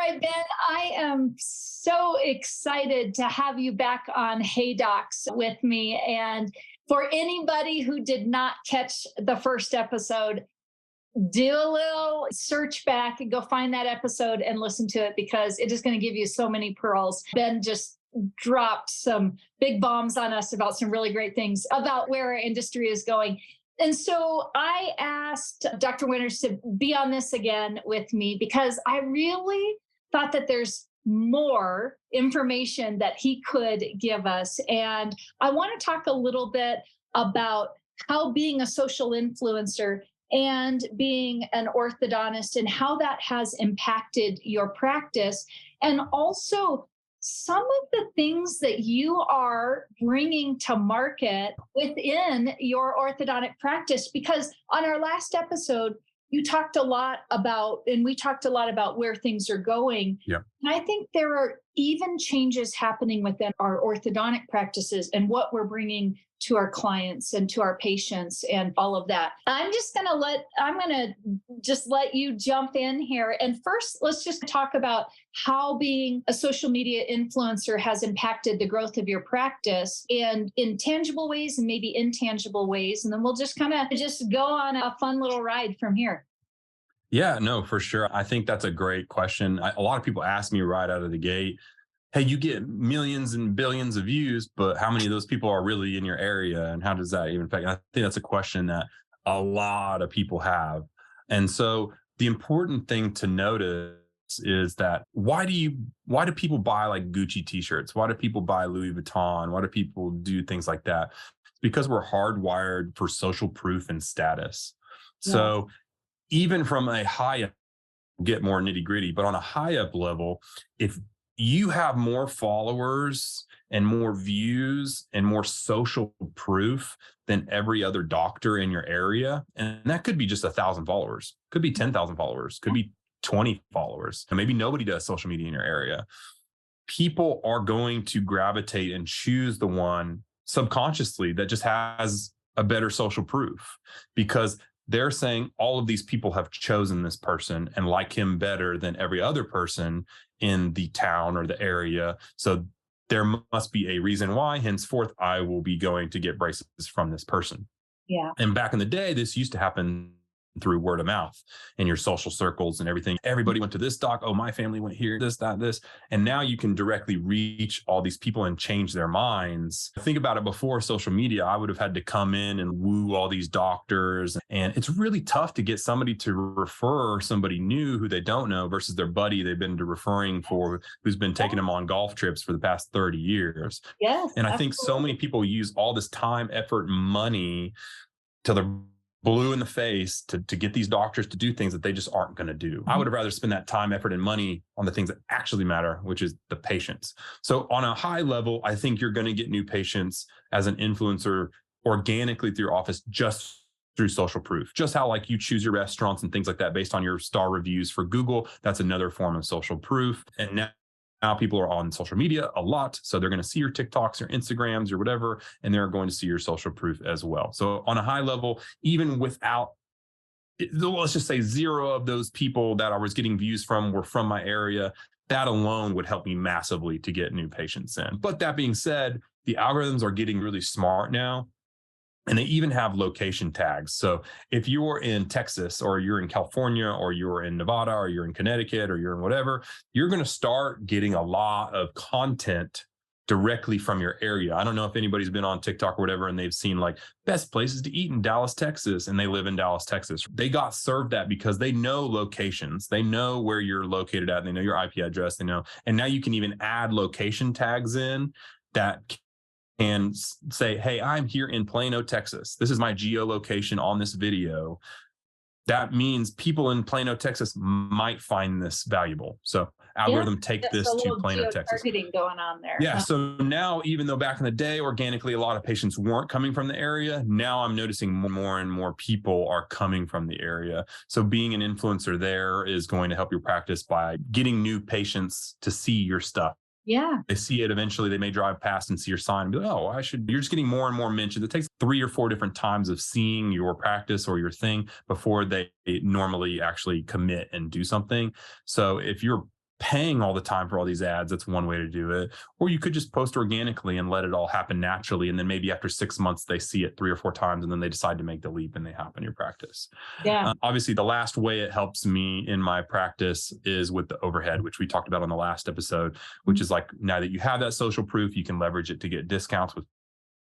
right, Ben, I am so excited to have you back on Hey Docs with me. And for anybody who did not catch the first episode, do a little search back and go find that episode and listen to it because it is going to give you so many pearls. Ben just dropped some big bombs on us about some really great things about where our industry is going. And so I asked Dr. Winters to be on this again with me because I really thought that there's more information that he could give us. And I want to talk a little bit about how being a social influencer and being an orthodontist and how that has impacted your practice. And also some of the things that you are bringing to market within your orthodontic practice, because on our last episode, you talked a lot about, and we talked a lot about where things are going. Yeah. And I think there are even changes happening within our orthodontic practices and what we're bringing to our clients and to our patients and all of that. I'm going to just let you jump in here. And first, let's just talk about how being a social media influencer has impacted the growth of your practice in tangible ways and maybe intangible ways. And then we'll just kind of just go on a fun little ride from here. Yeah, no, for sure. I think that's a great question. A lot of people ask me right out of the gate, hey, you get millions and billions of views, but how many of those people are really in your area? And how does that even affect? I think that's a question that a lot of people have. And so the important thing to notice is that why do people buy like Gucci t-shirts? Why do people buy Louis Vuitton? Why do people do things like that? It's because we're hardwired for social proof and status. Yeah. So even from a high up, get more nitty gritty, but on a high up level, if you have more followers and more views and more social proof than every other doctor in your area, and that could be just 1,000 followers, could be 10,000 followers, could be 20 followers, and maybe nobody does social media in your area. People are going to gravitate and choose the one subconsciously that just has a better social proof because they're saying all of these people have chosen this person and like him better than every other person in the town or the area. So there must be a reason why, henceforth, I will be going to get braces from this person. Yeah. And back in the day, this used to happen through word of mouth in your social circles and everything. Everybody went to this doc. Oh, my family went here, this, that, this. And now you can directly reach all these people and change their minds. Think about it, before social media, I would have had to come in and woo all these doctors. And it's really tough to get somebody to refer somebody new who they don't know versus their buddy they've been referring for, who's been taking them on golf trips for the past 30 years. Yes. And I think so many people use all this time, effort, money till they're blue in the face to get these doctors to do things that they just aren't going to do. Mm-hmm. I would have rather spend that time, effort, and money on the things that actually matter, which is the patients. So on a high level, I think you're going to get new patients as an influencer organically through your office just through social proof. Just how like you choose your restaurants and things like that based on your star reviews for Google, that's another form of social proof. And now people are on social media a lot. So they're going to see your TikToks or Instagrams or whatever, and they're going to see your social proof as well. So on a high level, even without, let's just say 0 of those people that I was getting views from were from my area, that alone would help me massively to get new patients in. But that being said, the algorithms are getting really smart now. And they even have location tags. So if you're in Texas or you're in California or you're in Nevada or you're in Connecticut or you're in whatever, you're going to start getting a lot of content directly from your area. I don't know if anybody's been on TikTok or whatever, and they've seen like best places to eat in Dallas, Texas, and they live in Dallas, Texas. They got served that because they know locations. They know where you're located at. They know your IP address. They know. And now you can even add location tags in that and say, hey, I'm here in Plano, Texas. This is my geolocation on this video. That means people in Plano, Texas might find this valuable. So algorithm take this to Plano, Texas. Targeting going on there. Yeah. So now, even though back in the day, organically, a lot of patients weren't coming from the area, now I'm noticing more and more people are coming from the area. So being an influencer there is going to help your practice by getting new patients to see your stuff. Yeah. They see it eventually. They may drive past and see your sign and be like, oh, you're just getting more and more mentions. It takes 3 or 4 different times of seeing your practice or your thing before they normally actually commit and do something. So if you're paying all the time for all these ads. That's one way to do it. Or you could just post organically and let it all happen naturally. And then maybe after 6 months, they see it 3 or 4 times and then they decide to make the leap and they happen in your practice. Yeah. Obviously, the last way it helps me in my practice is with the overhead, which we talked about on the last episode, which is like, now that you have that social proof, you can leverage it to get discounts with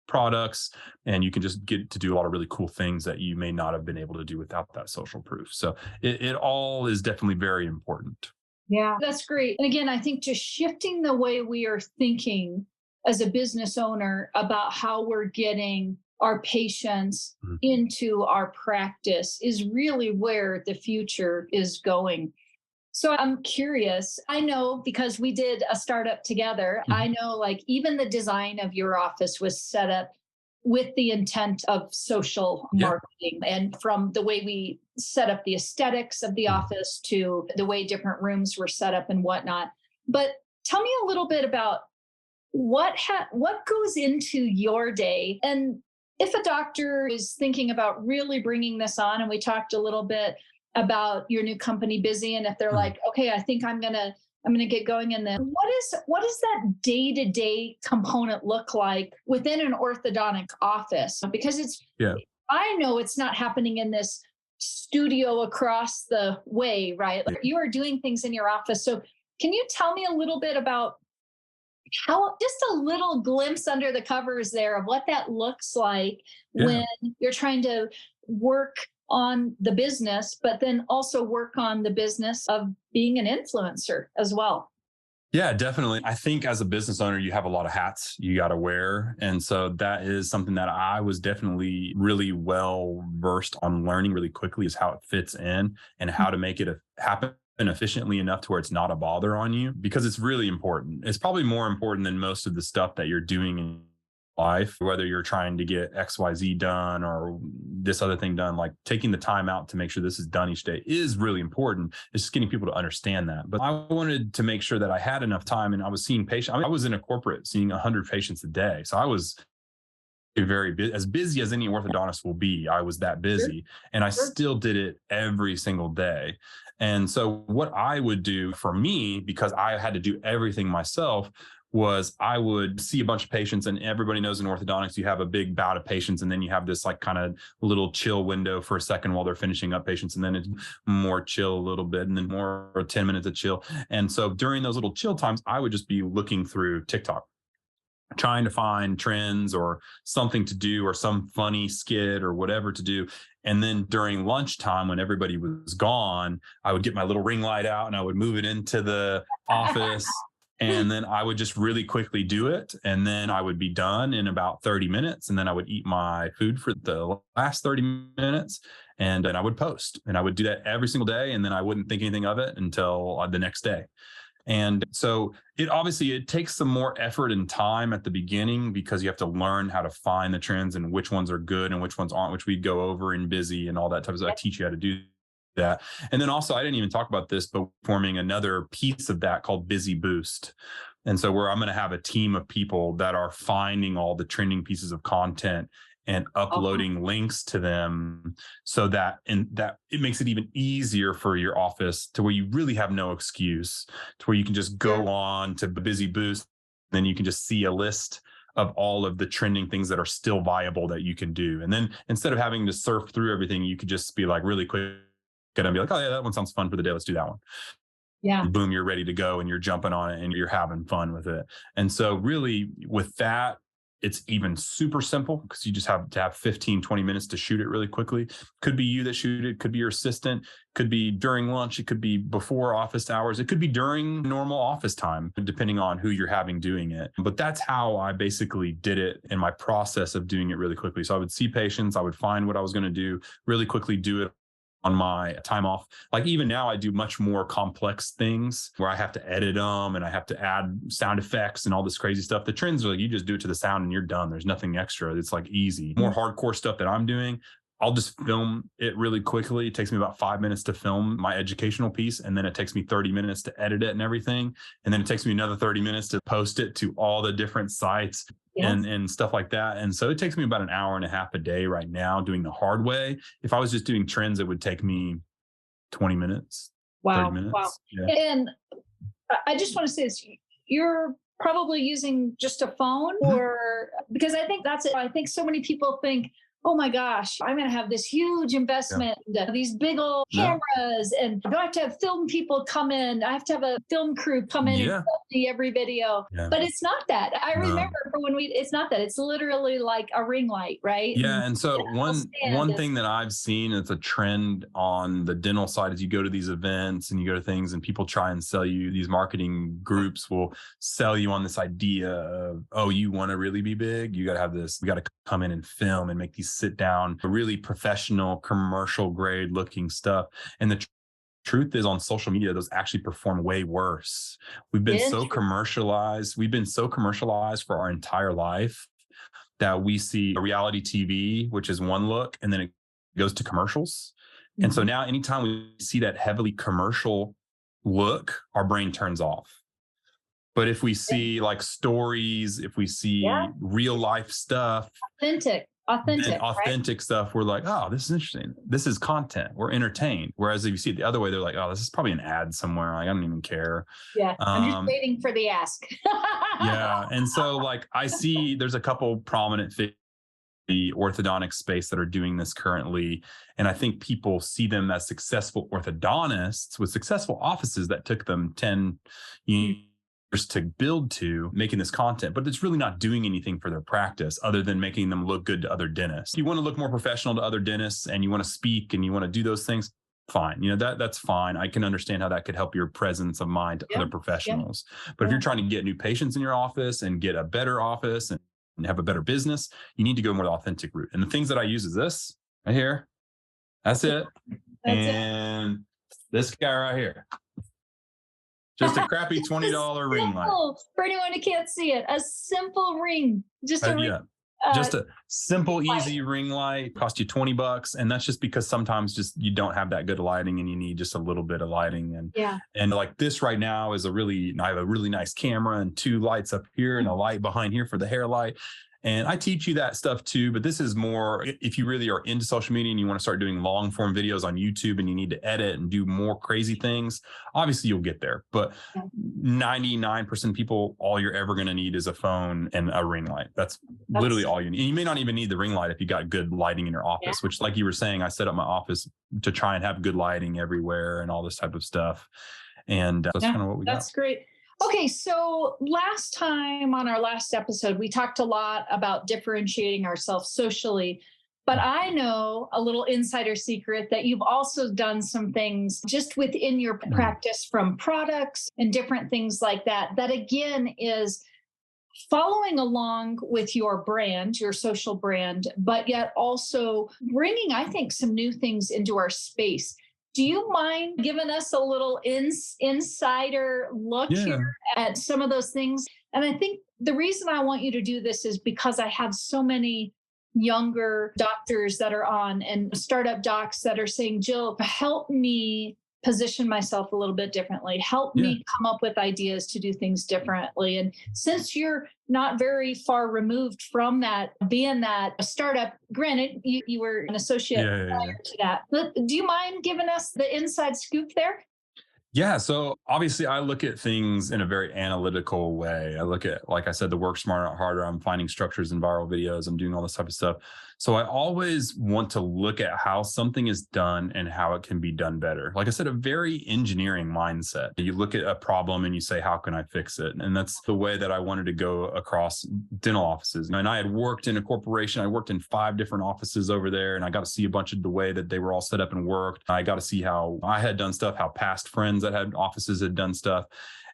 products, and you can just get to do a lot of really cool things that you may not have been able to do without that social proof. So it all is definitely very important. Yeah, that's great. And again, I think just shifting the way we are thinking as a business owner about how we're getting our patients into our practice is really where the future is going. So I'm curious. I know because we did a startup together, I know like even the design of your office was set up with the intent of social marketing, and from the way we set up the aesthetics of the office to the way different rooms were set up and whatnot. But tell me a little bit about what goes into your day, and if a doctor is thinking about really bringing this on, and we talked a little bit about your new company Busy, and if they're like, okay, I think I'm gonna get going in then what does that day-to-day component look like within an orthodontic office? Because I know it's not happening in this studio across the way, right? Like you are doing things in your office. So can you tell me a little bit about how, just a little glimpse under the covers there of what that looks like when you're trying to work on the business, but then also work on the business of being an influencer as well? Yeah, definitely. I think as a business owner, you have a lot of hats you got to wear. And so that is something that I was definitely really well versed on learning really quickly, is how it fits in and how to make it happen efficiently enough to where it's not a bother on you, because it's really important. It's probably more important than most of the stuff that you're doing in life, whether you're trying to get XYZ done or this other thing done. Like taking the time out to make sure this is done each day is really important. It's just getting people to understand that. But I wanted to make sure that I had enough time, and I was seeing patients. I was in a corporate seeing 100 patients a day. So I was as busy as any orthodontist will be. I was that busy, and I still did it every single day. And so what I would do for me, because I had to do everything myself, was I would see a bunch of patients, and everybody knows in orthodontics, you have a big bout of patients, and then you have this like kind of little chill window for a second while they're finishing up patients. And then it's more chill a little bit, and then more 10 minutes of chill. And so during those little chill times, I would just be looking through TikTok, trying to find trends or something to do or some funny skit or whatever to do. And then during lunchtime, when everybody was gone, I would get my little ring light out and I would move it into the office. And then I would just really quickly do it. And then I would be done in about 30 minutes. And then I would eat my food for the last 30 minutes. And then I would post. And I would do that every single day. And then I wouldn't think anything of it until the next day. And so it takes some more effort and time at the beginning, because you have to learn how to find the trends and which ones are good and which ones aren't, which we'd go over in Busy and all that type of stuff. I teach you how to do that. And then also, I didn't even talk about this, but forming another piece of that called Busy Boost. And so where I'm going to have a team of people that are finding all the trending pieces of content and uploading links to them, so that it makes it even easier for your office, to where you really have no excuse, to where you can just go on to Busy Boost. Then you can just see a list of all of the trending things that are still viable that you can do. And then instead of having to surf through everything, you could just be like really quick and be like, oh yeah, that one sounds fun for the day. Let's do that one. Yeah. And boom, you're ready to go and you're jumping on it and you're having fun with it. And so really with that, it's even super simple, because you just have to have 15, 20 minutes to shoot it really quickly. Could be you that shoot it, could be your assistant, could be during lunch, it could be before office hours, it could be during normal office time, depending on who you're having doing it. But that's how I basically did it in my process of doing it really quickly. So I would see patients, I would find what I was going to do, really quickly do it on my time off. Like even now I do much more complex things where I have to edit them and I have to add sound effects and all this crazy stuff. The trends are like, you just do it to the sound and you're done. There's nothing extra. It's like easy. More hardcore stuff that I'm doing, I'll just film it really quickly. It takes me about 5 minutes to film my educational piece. And then it takes me 30 minutes to edit it and everything. And then it takes me another 30 minutes to post it to all the different sites. Yes. And stuff like that. And so it takes me about an hour and a half a day right now doing the hard way. If I was just doing trends, it would take me 20 minutes, 30 minutes. Wow. Yeah. And I just want to say this. You're probably using just a phone, or because I think that's it. I think so many people think, oh my gosh, I'm going to have this huge Yeah. investment, these big old Yeah. cameras, and do I have to have film people come in? I have to have a film crew come in and Yeah. film me every video. Yeah. But it's not that. I No. remember for when it's not that. It's literally like a ring light, right? Yeah, And and so one stand one and thing that I've seen, it's a trend on the dental side, is you go to these events and you go to things and people try and sell you, these marketing groups will sell you on this idea of, oh, you want to really be big, you got to have this, we got to come in and film and make these sit down, really professional, commercial grade looking stuff. And the truth is, on social media, those actually perform way worse. We've been so commercialized. We've been so commercialized for our entire life that we see a reality TV, which is one look, and then it goes to commercials. And so now anytime we see that heavily commercial look, our brain turns off. But if we see like stories, if we see real life stuff, authentic stuff, we're like, oh, this is interesting. This is content. We're entertained. Whereas if you see it the other way, they're like, oh, this is probably an ad somewhere. Like, I don't even care. Yeah. I'm just waiting for the ask. Yeah. And so like I see there's a couple prominent the orthodontic space that are doing this currently. And I think people see them as successful orthodontists with successful offices that took them 10 years to build to making this content, but it's really not doing anything for their practice other than making them look good to other dentists. If you want to look more professional to other dentists and you want to speak and you want to do those things, fine. That's fine. I can understand how that could help your presence of mind to other professionals. But if you're trying to get new patients in your office and get a better office and have a better business, you need to go more the authentic route. And the things that I use is this right here. That's it. And this guy right here. Just a crappy $20 ring light. For anyone who can't see it, a simple ring. Just a ring. Just a simple, easy ring light. Cost you $20. And that's just because sometimes just you don't have that good lighting and you need just a little bit of lighting. And like this right now is I have a really nice camera and 2 lights up here and a light behind here for the hair light. And I teach you that stuff too, but this is more if you really are into social media and you want to start doing long form videos on YouTube and you need to edit and do more crazy things, obviously you'll get there. But 99% of people, all you're ever going to need is a phone and a ring light. That's literally all you need. And you may not even need the ring light if you got good lighting in your office, which like you were saying, I set up my office to try and have good lighting everywhere and all this type of stuff. And that's kind of what we got. That's great. Okay, so last time on our last episode, we talked a lot about differentiating ourselves socially, but I know a little insider secret that you've also done some things just within your practice from products and different things like that, that again is following along with your brand, your social brand, but yet also bringing, I think, some new things into our space. Do you mind giving us a little insider look here at some of those things? And I think the reason I want you to do this is because I have so many younger doctors that are on and startup docs that are saying, Jill, help me position myself a little bit differently. Help me come up with ideas to do things differently. And since you're not very far removed from that, being that a startup, granted, you were an associate prior to that. But do you mind giving us the inside scoop there? Yeah. So obviously I look at things in a very analytical way. I look at, like I said, the work smarter, not harder. I'm finding structures in viral videos. I'm doing all this type of stuff. So I always want to look at how something is done and how it can be done better. Like I said, a very engineering mindset. You look at a problem and you say, how can I fix it? And that's the way that I wanted to go across dental offices. And I had worked in a corporation. I worked in 5 different offices over there, and I got to see a bunch of the way that they were all set up and worked. I got to see how I had done stuff, how past friends that had offices had done stuff.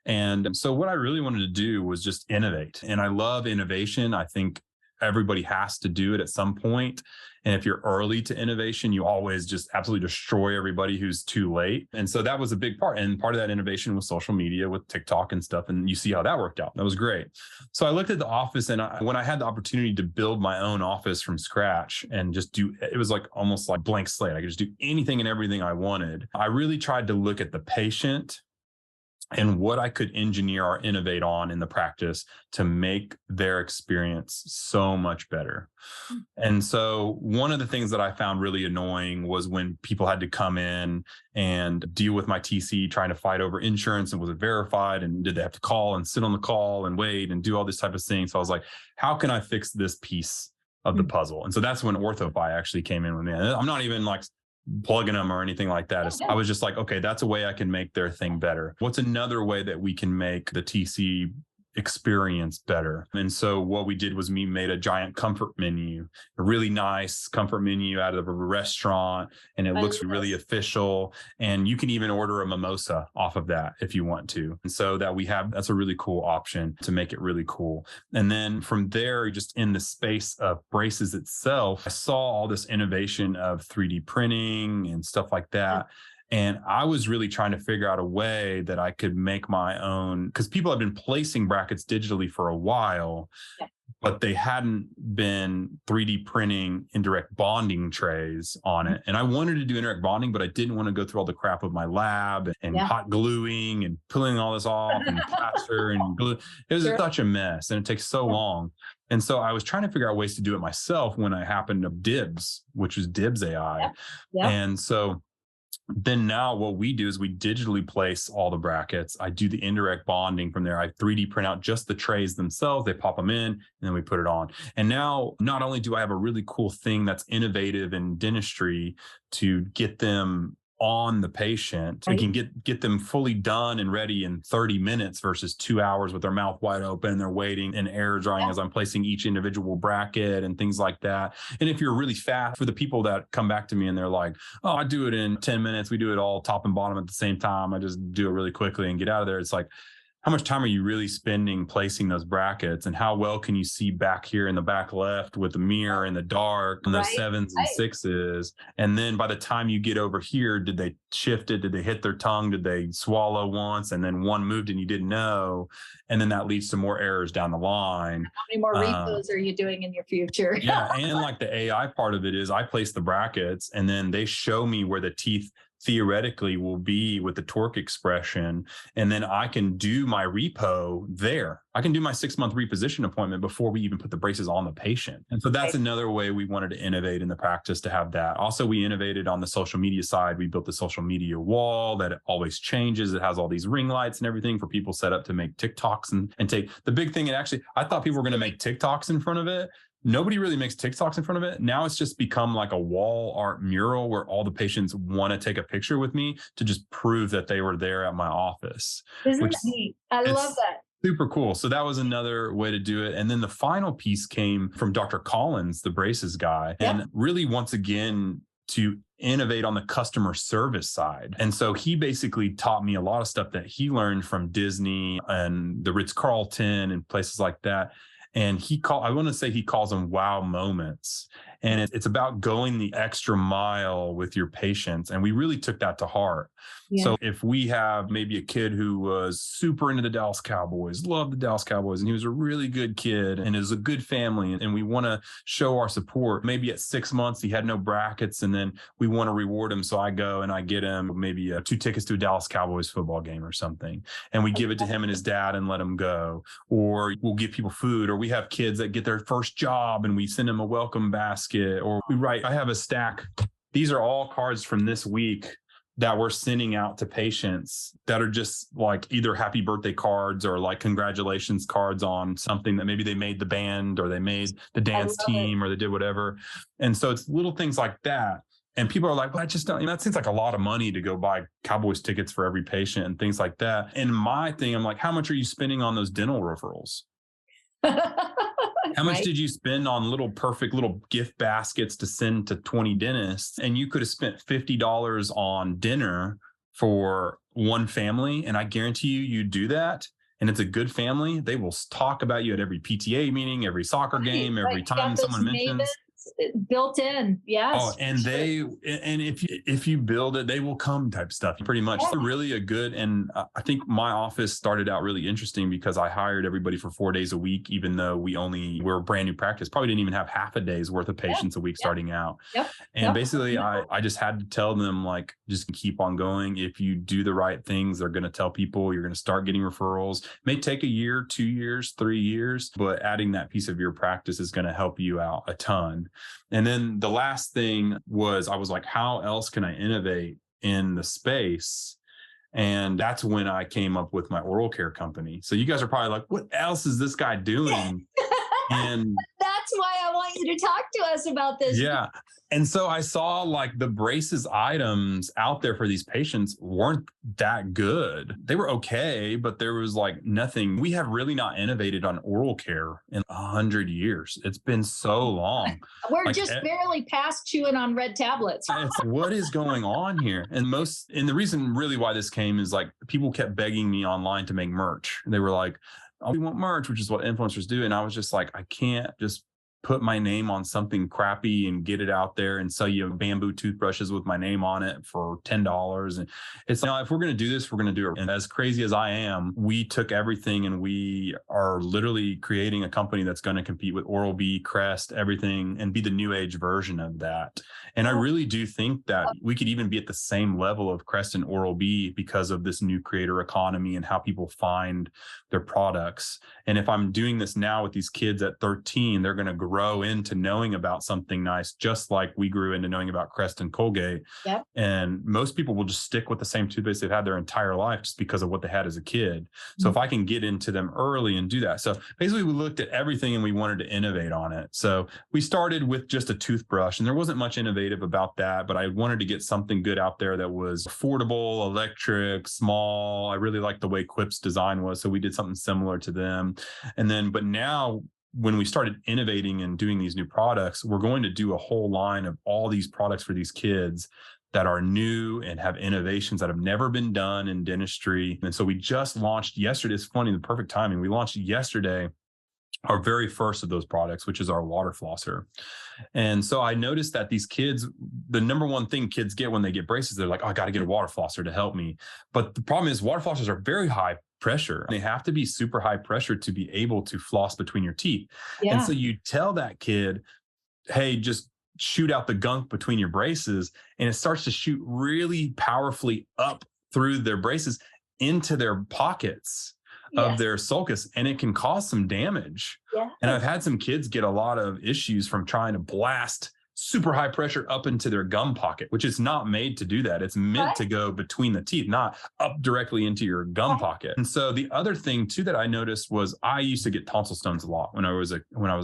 And so what I really wanted to do was just innovate. And I love innovation. I think everybody has to do it at some point. And if you're early to innovation, you always just absolutely destroy everybody who's too late. And so that was a big part. And part of that innovation was social media with TikTok and stuff. And you see how that worked out. That was great. So I looked at the office, and when I had the opportunity to build my own office from scratch and just it was like almost like blank slate. I could just do anything and everything I wanted. I really tried to look at the patient and what I could engineer or innovate on in the practice to make their experience so much better. And so one of the things that I found really annoying was when people had to come in and deal with my TC trying to fight over insurance and was it verified and did they have to call and sit on the call and wait and do all this type of thing. So I was like, how can I fix this piece of the puzzle? And so that's when OrthoFi actually came in with me. I'm not even like plugging them or anything like that. I was just like, okay, that's a way I can make their thing better. What's another way that we can make the TC experience better? And so what we did was we made a giant comfort menu, a really nice comfort menu out of a restaurant, and it looks really official. And you can even order a mimosa off of that if you want to. And so that's a really cool option to make it really cool. And then from there, just in the space of braces itself, I saw all this innovation of 3D printing and stuff like that. And I was really trying to figure out a way that I could make my own, because people have been placing brackets digitally for a while, but they hadn't been 3D printing indirect bonding trays on it. And I wanted to do indirect bonding, but I didn't want to go through all the crap of my lab and hot gluing and pulling all this off and plaster and glue. It was such a mess and it takes so long. And so I was trying to figure out ways to do it myself when I happened to Dibs, which is Dibs AI. And so then now what we do is we digitally place all the brackets. I do the indirect bonding from there. I 3D print out just the trays themselves. They pop them in and then we put it on. And now not only do I have a really cool thing that's innovative in dentistry to get them on the patient, we can get them fully done and ready in 30 minutes versus 2 hours with their mouth wide open. They're waiting and air drying as I'm placing each individual bracket and things like that. And if you're really fast, for the people that come back to me and they're like, oh, I do it in 10 minutes. We do it all top and bottom at the same time. I just do it really quickly and get out of there. It's like, how much time are you really spending placing those brackets, and how well can you see back here in the back left with the mirror in the dark and those 7s and 6s? And then by the time you get over here, did they shift it? Did they hit their tongue? Did they swallow once and then one moved and you didn't know? And then that leads to more errors down the line. How many more repos are you doing in your future? And like the AI part of it is I place the brackets and then they show me where the teeth theoretically will be with the torque expression. And then I can do my repo there. I can do my 6-month reposition appointment before we even put the braces on the patient. And so that's another way we wanted to innovate in the practice to have that. Also, we innovated on the social media side. We built the social media wall that always changes. It has all these ring lights and everything for people set up to make TikToks and take the big thing. And actually, I thought people were going to make TikToks in front of it. Nobody really makes TikToks in front of it. Now it's just become like a wall art mural where all the patients want to take a picture with me to just prove that they were there at my office. Isn't that neat? I love that. Super cool. So that was another way to do it. And then the final piece came from Dr. Collins, the braces guy. And really, once again, to innovate on the customer service side. And so he basically taught me a lot of stuff that he learned from Disney and the Ritz-Carlton and places like that. And I want to say he calls them wow moments. And it's about going the extra mile with your patients. And we really took that to heart. So if we have maybe a kid who was super into the Dallas Cowboys, loved the Dallas Cowboys, and he was a really good kid and is a good family, and we want to show our support. Maybe at 6 months, he had no brackets, and then we want to reward him. So I go and I get him maybe 2 tickets to a Dallas Cowboys football game or something. And we give it to him and his dad and let him go. Or we'll give people food, or we have kids that get their first job and we send them a welcome basket, or I have a stack. These are all cards from this week that we're sending out to patients that are just like either happy birthday cards or like congratulations cards on something that maybe they made the band or they made the dance team or they did whatever. And so it's little things like that. And people are like, well, I just don't, that seems like a lot of money to go buy Cowboys tickets for every patient and things like that. And my thing, I'm like, how much are you spending on those dental referrals? How much did you spend on perfect little gift baskets to send to 20 dentists? And you could have spent $50 on dinner for one family. And I guarantee you do that. And it's a good family. They will talk about you at every PTA meeting, every soccer game, every time someone mentions. built in. Oh, Yes. and if you build it, they will come type stuff. Pretty much, Yeah. they're really a good. And I think my office started out really interesting because I hired everybody for 4 days a week, even though we're a brand new practice. Probably didn't even have half a day's worth of patients a week starting out. Yep. And Yep. basically, I just had to tell them, like, just keep on going. If you do the right things, they're going to tell people. You're going to start getting referrals. It may take a year, 2 years, 3 years, but adding that piece of your practice is going to help you out a ton. And then the last thing was, I was like, how else can I innovate in the space? And that's when I came up with my oral care company. So you guys are probably like, what else is this guy doing? And that's why I want you to talk to us about this. yeah. And so I saw like the braces items out there for these patients weren't that good. They were okay, but there was like nothing. We have really not innovated on oral care in 100 years. It's been so long. We're like, just barely past chewing on red tablets. It's what is going on here? And the reason really why this came is like people kept begging me online to make merch. They were like, oh, we want merch, which is what influencers do. And I was just like, I can't just put my name on something crappy and get it out there and sell you bamboo toothbrushes with my name on it for $10. And it's, if we're going to do this, we're going to do it. And as crazy as I am, we took everything and we are literally creating a company that's going to compete with Oral-B, Crest, everything, and be the new age version of that. And I really do think that we could even be at the same level of Crest and Oral-B because of this new creator economy and how people find their products. And if I'm doing this now with these kids at 13, they're going to grow into knowing about something nice, just like we grew into knowing about Crest and Colgate. Yep. And most people will just stick with the same toothpaste they've had their entire life just because of what they had as a kid. So if I can get into them early and do that. So basically we looked at everything and we wanted to innovate on it. So we started with just a toothbrush and there wasn't much innovative about that, but I wanted to get something good out there that was affordable, electric, small. I really liked the way Quip's design was. So we did something similar to them. And then, but now when we started innovating and doing these new products, we're going to do a whole line of all these products for these kids that are new and have innovations that have never been done in dentistry. And so we just launched yesterday. It's funny, the perfect timing. We launched yesterday our very first of those products, which is our water flosser. And so I noticed that these kids, the number one thing kids get when they get braces, they're like, oh, I got to get a water flosser to help me. But the problem is water flossers are very high pressure. They have to be super high pressure to be able to floss between your teeth. Yeah. And so you tell that kid, hey, just shoot out the gunk between your braces. And it starts to shoot really powerfully up through their braces into their pockets of their sulcus, and it can cause some damage. Yeah. And I've had some kids get a lot of issues from trying to blast super high pressure up into their gum pocket, which is not made to do that. It's meant to go between the teeth, not up directly into your gum pocket. And so the other thing too that I noticed was I used to get tonsil stones a lot when I was a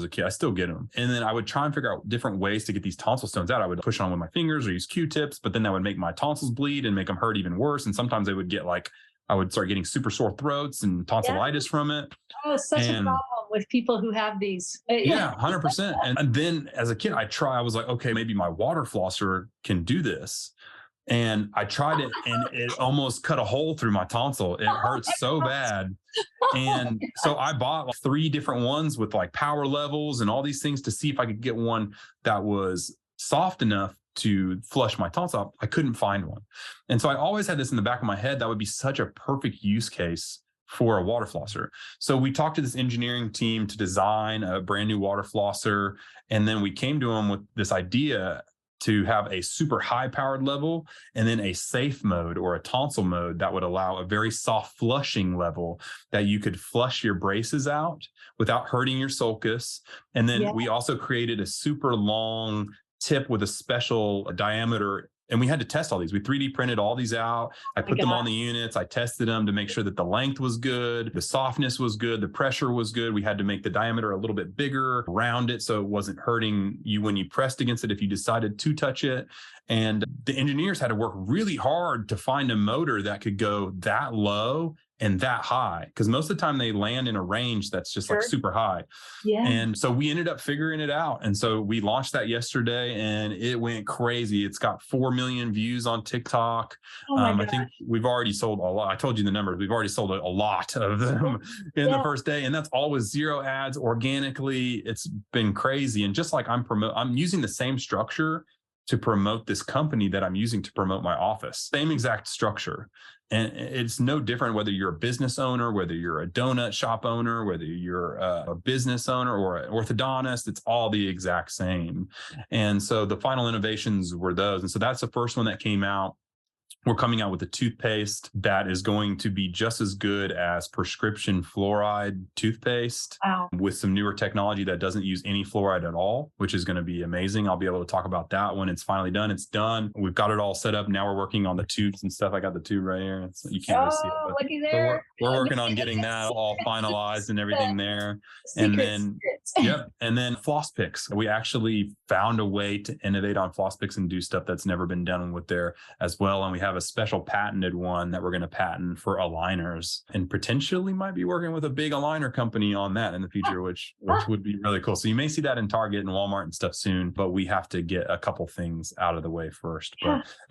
kid. I still get them. And then I would try and figure out different ways to get these tonsil stones out. I would push on with my fingers or use Q-tips, but then that would make my tonsils bleed and make them hurt even worse. And sometimes they would get I would start getting super sore throats and tonsillitis from it. Oh, such a problem with people who have these. Yeah, 100%. And then as a kid, I was like, okay, maybe my water flosser can do this. And I tried it and it almost cut a hole through my tonsil. It hurts so bad. And so I bought 3 different ones with power levels and all these things to see if I could get one that was soft enough to flush my tonsils out. I couldn't find one. And so I always had this in the back of my head. That would be such a perfect use case for a water flosser. So we talked to this engineering team to design a brand new water flosser. And then we came to them with this idea to have a super high powered level and then a safe mode or a tonsil mode that would allow a very soft flushing level that you could flush your braces out without hurting your sulcus. And then we also created a super long tip with a special diameter. And we had to test all these. We 3D printed all these out. I put them on the units. I tested them to make sure that the length was good. The softness was good. The pressure was good. We had to make the diameter a little bit bigger around it so it wasn't hurting you when you pressed against it if you decided to touch it. And the engineers had to work really hard to find a motor that could go that low and that high, because most of the time they land in a range that's just like Sure. super high. Yeah. And so we ended up figuring it out. And so we launched that yesterday and it went crazy. It's got 4 million views on TikTok. Oh my I think gosh. we've already sold a lot. I told you the numbers. We've already sold a lot of them in the Yeah. first day. And that's all with zero ads organically. It's been crazy. And just like I'm using the same structure to promote this company that I'm using to promote my office. Same exact structure. And it's no different whether you're a business owner, whether you're a donut shop owner, whether you're a business owner or an orthodontist, it's all the exact same. And so the final innovations were those. And so that's the first one that came out. We're coming out with a toothpaste that is going to be just as good as prescription fluoride toothpaste. Wow. With some newer technology that doesn't use any fluoride at all, which is going to be amazing. I'll be able to talk about that when it's finally done. It's done. We've got it all set up. Now we're working on the tubes and stuff. I got the tube right here. You can't really see it. Oh, But looky there. we're working on getting that all finalized and everything there. And then, Secrets. yep. And then floss picks. We actually found a way to innovate on floss picks and do stuff that's never been done with there as well. And we have a special patented one that we're going to patent for aligners, and potentially might be working with a big aligner company on that in the future, which would be really cool. So you may see that in Target and Walmart and stuff soon, but we have to get a couple things out of the way first.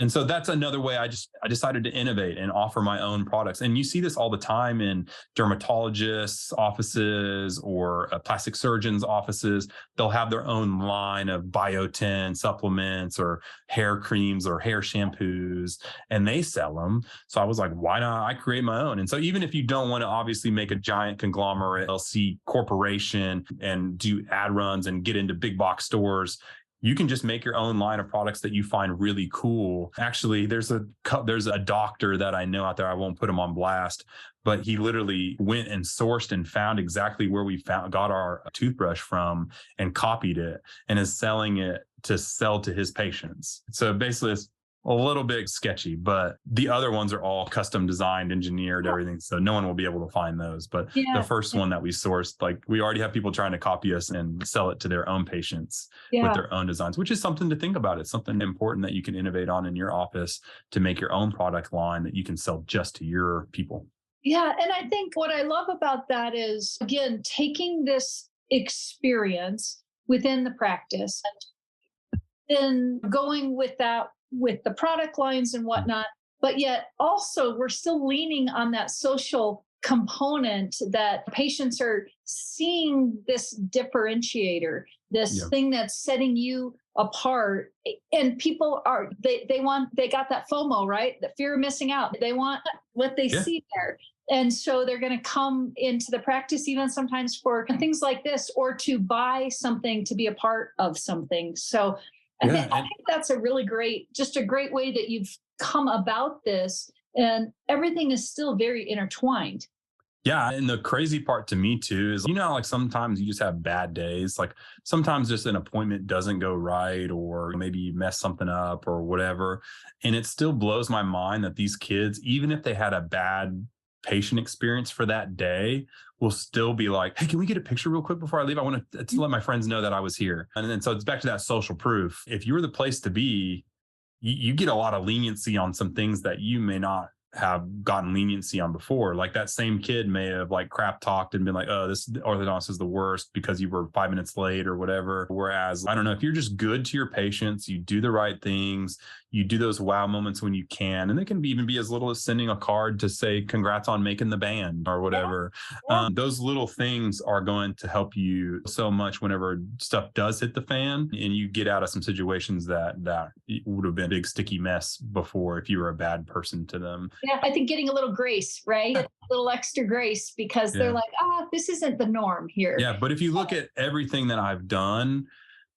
And so that's another way I decided to innovate and offer my own products. And you see this all the time in dermatologists' offices or plastic surgeons' offices. They'll have their own line of biotin supplements or hair creams or hair shampoos, and they sell them. So I was like, why not I create my own? And so even if you don't want to obviously make a giant conglomerate LC corporation and do ad runs and get into big box stores, you can just make your own line of products that you find really cool. Actually, there's a doctor that I know out there. I won't put him on blast, but he literally went and sourced and found exactly where we got our toothbrush from and copied it and is selling it to sell to his patients. So basically it's a little bit sketchy, but the other ones are all custom designed, engineered, everything. So no one will be able to find those. But the first one that we sourced, like we already have people trying to copy us and sell it to their own patients with their own designs, which is something to think about. It's something important that you can innovate on in your office to make your own product line that you can sell just to your people. Yeah. And I think what I love about that is, again, taking this experience within the practice and then going with that with the product lines and whatnot, but yet also we're still leaning on that social component that patients are seeing this differentiator, this thing that's setting you apart. And people are, they got that FOMO, right? The fear of missing out. They want what they see there. And so they're going to come into the practice even sometimes for things like this, or to buy something to be a part of something. So I think that's a really great way that you've come about this, and everything is still very intertwined. Yeah. And the crazy part to me too is, like sometimes you just have bad days. Like sometimes just an appointment doesn't go right, or maybe you mess something up or whatever. And it still blows my mind that these kids, even if they had a bad patient experience for that day, will still be like, hey, can we get a picture real quick before I leave? I want to let my friends know that I was here. And then so it's back to that social proof. If you're the place to be, you get a lot of leniency on some things that you may not have gotten leniency on before. Like that same kid may have like crap talked and been like, oh, this orthodontist is the worst because you were 5 minutes late or whatever. Whereas, I don't know, if you're just good to your patients, you do the right things, you do those wow moments when you can. And they can even be as little as sending a card to say, congrats on making the band or whatever. Those little things are going to help you so much whenever stuff does hit the fan and you get out of some situations that would have been a big sticky mess before if you were a bad person to them. Yeah, I think getting a little grace, right? A little extra grace, because they're like, this isn't the norm here. Yeah, but if you look at everything that I've done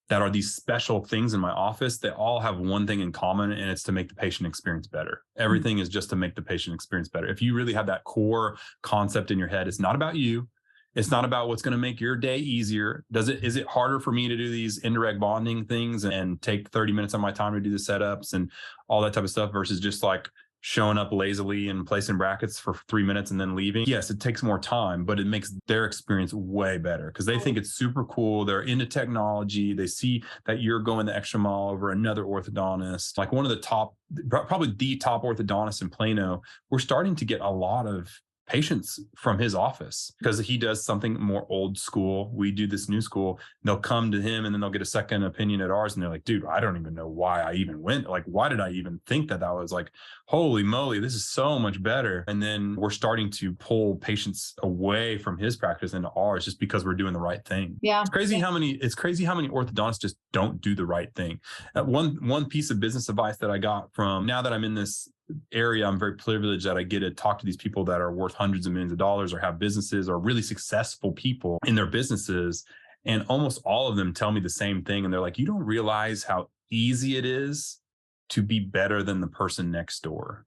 that are these special things in my office, they all have one thing in common, and it's to make the patient experience better. Everything is just to make the patient experience better. If you really have that core concept in your head, it's not about you. It's not about what's going to make your day easier. Is it harder for me to do these indirect bonding things and take 30 minutes of my time to do the setups and all that type of stuff versus just like showing up lazily and placing brackets for 3 minutes and then leaving? Yes, it takes more time, but it makes their experience way better because they think it's super cool. They're into technology. They see that you're going the extra mile over another orthodontist. Like one of the top, probably the top orthodontist in Plano, we're starting to get a lot of patients from his office because he does something more old school. We do this new school. They'll come to him and then they'll get a second opinion at ours. And they're like, dude, I don't even know why I even went. Like, why did I even think that was like, holy moly, this is so much better. And then we're starting to pull patients away from his practice into ours just because we're doing the right thing. Yeah. It's crazy how many orthodontists just don't do the right thing. One piece of business advice that I got from, now that I'm in this area, I'm very privileged that I get to talk to these people that are worth hundreds of millions of dollars or have businesses or really successful people in their businesses. And almost all of them tell me the same thing. And they're like, you don't realize how easy it is to be better than the person next door.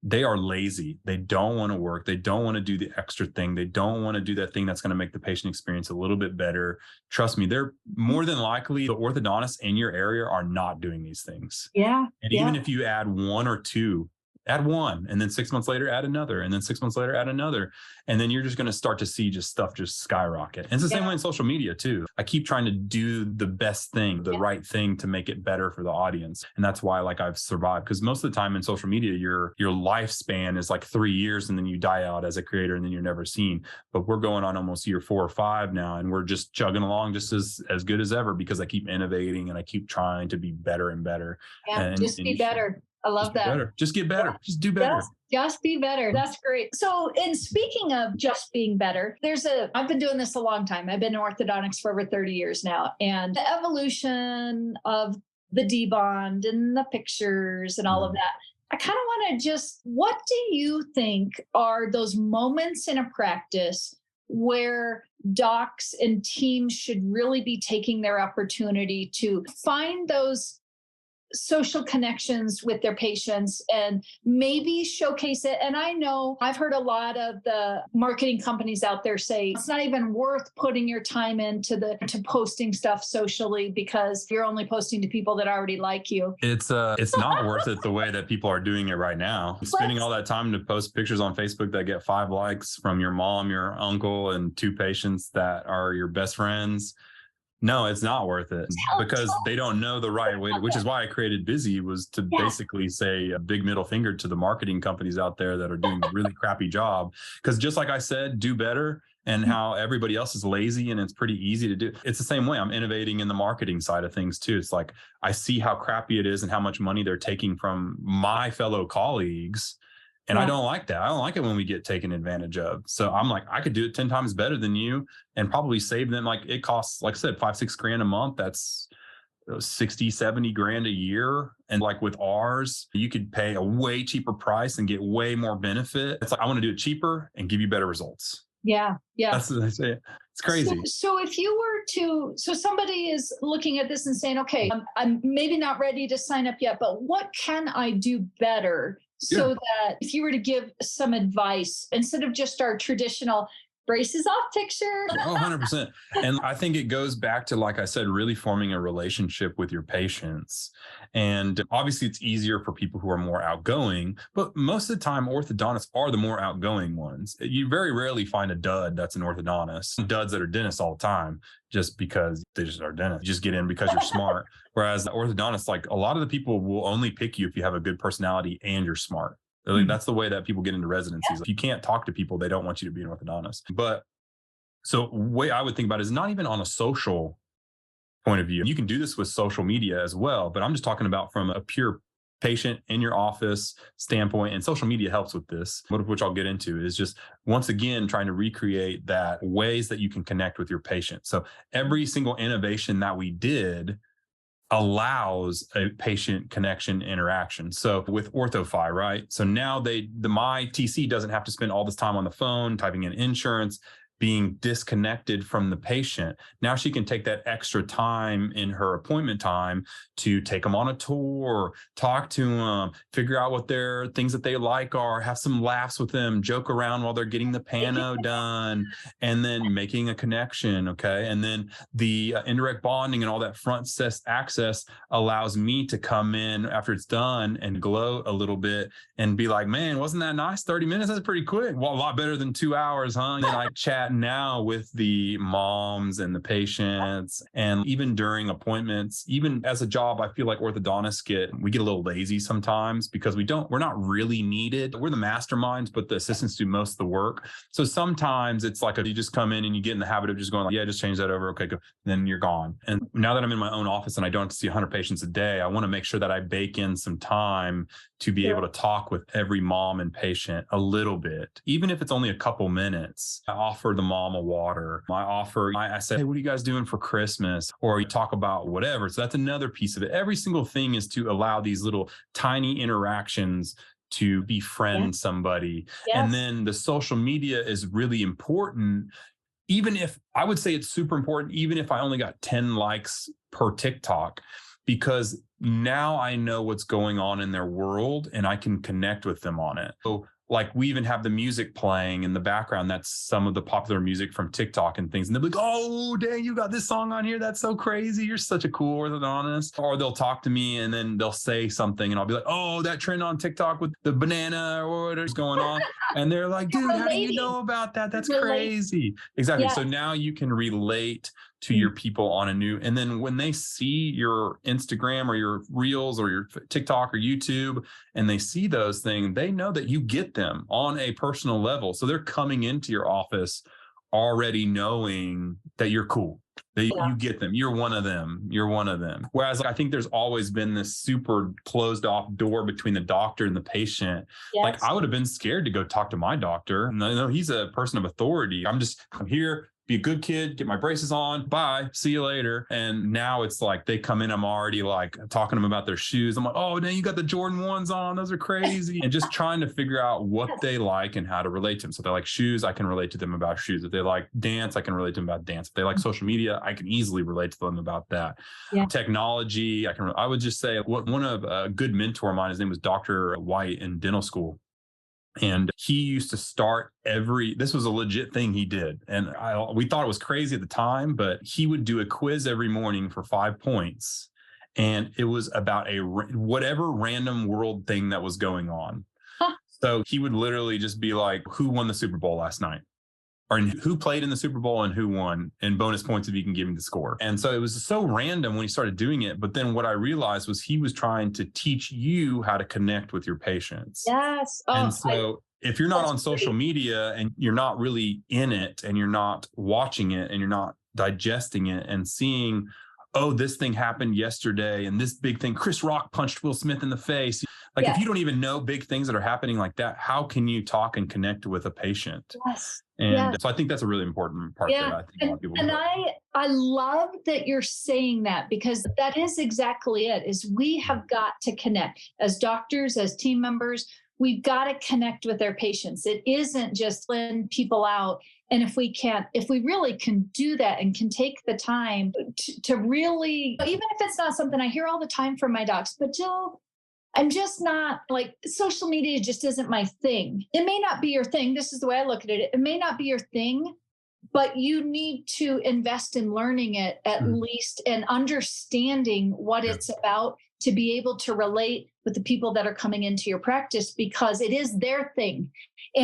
They are lazy. They don't want to work. They don't want to do the extra thing. They don't want to do that thing that's going to make the patient experience a little bit better. Trust me, they're more than likely the orthodontists in your area are not doing these things. Yeah. And even if you add one or two, add one, and then 6 months later, add another, and then 6 months later, add another. And then you're just going to start to see just stuff just skyrocket. And it's the same way in social media too. I keep trying to do the best thing, the right thing to make it better for the audience. And that's why like I've survived, because most of the time in social media, your lifespan is like 3 years and then you die out as a creator and then you're never seen. But we're going on almost year 4 or 5 now, and we're just chugging along just as good as ever because I keep innovating and I keep trying to be better and better. Yeah, just be better. I love that. Better. Just get better. Just do better. Just be better. That's great. So, in speaking of just being better, I've been doing this a long time. I've been in orthodontics for over 30 years now. And the evolution of the D-bond and the pictures and all of that, I kind of want to what do you think are those moments in a practice where docs and teams should really be taking their opportunity to find those social connections with their patients and maybe showcase it? And I know I've heard a lot of the marketing companies out there say it's not even worth putting your time into to posting stuff socially because you're only posting to people that already like you. It's not worth it the way that people are doing it right now. Spending all that time to post pictures on Facebook that get 5 likes from your mom, your uncle, and 2 patients that are your best friends. No, it's not worth it because they don't know the right way, which is why I created Busy, was to basically say a big middle finger to the marketing companies out there that are doing a really crappy job. Because just like I said, do better, and how everybody else is lazy and it's pretty easy to do. It's the same way. I'm innovating in the marketing side of things too. It's like I see how crappy it is and how much money they're taking from my fellow colleagues. And I don't like that. I don't like it when we get taken advantage of. So I'm like, I could do it 10 times better than you and probably save them. Like it costs, like I said, 5-6 grand a month. That's 60-70 grand a year. And like with ours, you could pay a way cheaper price and get way more benefit. It's like, I want to do it cheaper and give you better results. Yeah. Yeah. That's what I say. It's crazy. So if you were so somebody is looking at this and saying, okay, I'm maybe not ready to sign up yet, but what can I do better? So that if you were to give some advice, instead of just our traditional braces off picture. Oh, 100%. And I think it goes back to, like I said, really forming a relationship with your patients. And obviously it's easier for people who are more outgoing, but most of the time orthodontists are the more outgoing ones. You very rarely find a dud that's an orthodontist. Duds that are dentists all the time, just because they just are dentists. You just get in because you're smart. Whereas the orthodontists, like a lot of the people will only pick you if you have a good personality and you're smart. That's the way that people get into residencies. If you can't talk to people, they don't want you to be an orthodontist. But so the way I would think about it is not even on a social point of view. You can do this with social media as well, but I'm just talking about from a pure patient in your office standpoint. And social media helps with this, which I'll get into, is just once again trying to recreate that ways that you can connect with your patient. So every single innovation that we did allows a patient connection interaction. So with OrthoFi, right? So now my TC doesn't have to spend all this time on the phone, typing in insurance, being disconnected from the patient. Now she can take that extra time in her appointment time to take them on a tour, talk to them, figure out what their things that they like are, have some laughs with them, joke around while they're getting the pano done, and then making a connection. Okay. And then the indirect bonding and all that front access allows me to come in after it's done and glow a little bit and be like, man, wasn't that nice? 30 minutes? That's pretty quick. Well, a lot better than 2 hours, huh? And then I chat that now with the moms and the patients, and even during appointments, even as a job, I feel like orthodontists we get a little lazy sometimes because we're not really needed. We're the masterminds, but the assistants do most of the work. So sometimes it's like you just come in and you get in the habit of just going like, yeah, just change that over. Okay, go. Then you're gone. And now that I'm in my own office and I don't have to see 100 patients a day, I want to make sure that I bake in some time to be able to talk with every mom and patient a little bit, even if it's only a couple minutes. I offer the mom a water. I say, hey, what are you guys doing for Christmas? Or you talk about whatever. So that's another piece of it. Every single thing is to allow these little tiny interactions to befriend somebody. Yes. And then the social media is really important. Even if I would say it's super important, even if I only got 10 likes per TikTok, because now I know what's going on in their world and I can connect with them on it. So like we even have the music playing in the background. That's some of the popular music from TikTok and things. And they'll be like, oh, dang, you got this song on here. That's so crazy. You're such a cool orthodontist. Or they'll talk to me and then they'll say something and I'll be like, oh, that trend on TikTok with the banana or whatever's going on. And they're like, dude, how do you know about that? That's crazy. Exactly. Yeah. So now you can relate to your people on a new, and then when they see your Instagram or your Reels or your TikTok or YouTube, and they see those things, they know that you get them on a personal level. So they're coming into your office already knowing that you're cool, that you get them. You're one of them. You're one of them. Whereas I think there's always been this super closed off door between the doctor and the patient. Yes. Like I would have been scared to go talk to my doctor. No, he's a person of authority. I'm here. Be a good kid, get my braces on, bye, see you later. And now it's like they come in, I'm already like talking to them about their shoes. I'm like, oh, now you got the Jordan 1s on. Those are crazy. And just trying to figure out what they like and how to relate to them. So if they like shoes, I can relate to them about shoes. If they like dance, I can relate to them about dance. If they like social media, I can easily relate to them about that. Yeah. Technology, I would just say one of a good mentor of mine, his name was Dr. White in dental school. And he used to start this was a legit thing he did. And we thought it was crazy at the time, but he would do a quiz every morning for 5 points. And it was about whatever random world thing that was going on. Huh. So he would literally just be like, who won the Super Bowl last night? Or who played in the Super Bowl and who won, and bonus points if you can give me the score. And so it was so random when he started doing it. But then what I realized was he was trying to teach you how to connect with your patients. Yes. Oh, and so if you're not on social media and you're not really in it and you're not watching it and you're not digesting it and seeing, oh, this thing happened yesterday and this big thing, Chris Rock punched Will Smith in the face. Like if you don't even know big things that are happening like that, how can you talk and connect with a patient? Yes. And so I think that's a really important part that I think a lot of people do. And I love that you're saying that, because that is exactly it, is we have got to connect as doctors, as team members. We've got to connect with our patients. It isn't just send people out. And if we really can do that and can take the time to really, even if it's not something I hear all the time from my docs, but Jill, I'm just not like, social media just isn't my thing. It may not be your thing. This is the way I look at it. It may not be your thing, but you need to invest in learning it at least, and understanding what it's about, to be able to relate with the people that are coming into your practice, because it is their thing.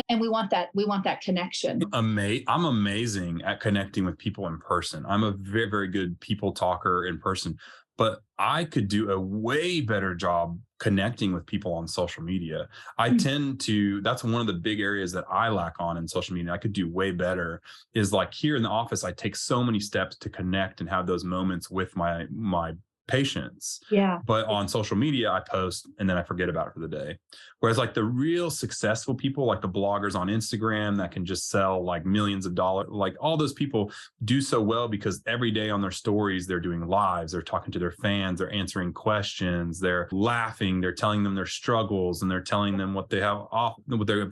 And we want that connection. I'm amazing at connecting with people in person. I'm a very, very good people talker in person, but I could do a way better job connecting with people on social media. I tend to, that's one of the big areas that I lack on in social media. I could do way better is like here in the office, I take so many steps to connect and have those moments with my patients. Yeah. But on social media, I post and then I forget about it for the day. Whereas like the real successful people, like the bloggers on Instagram that can just sell like millions of dollars, like all those people do so well because every day on their stories, they're doing lives, they're talking to their fans, they're answering questions, they're laughing, they're telling them their struggles, and they're telling them what they have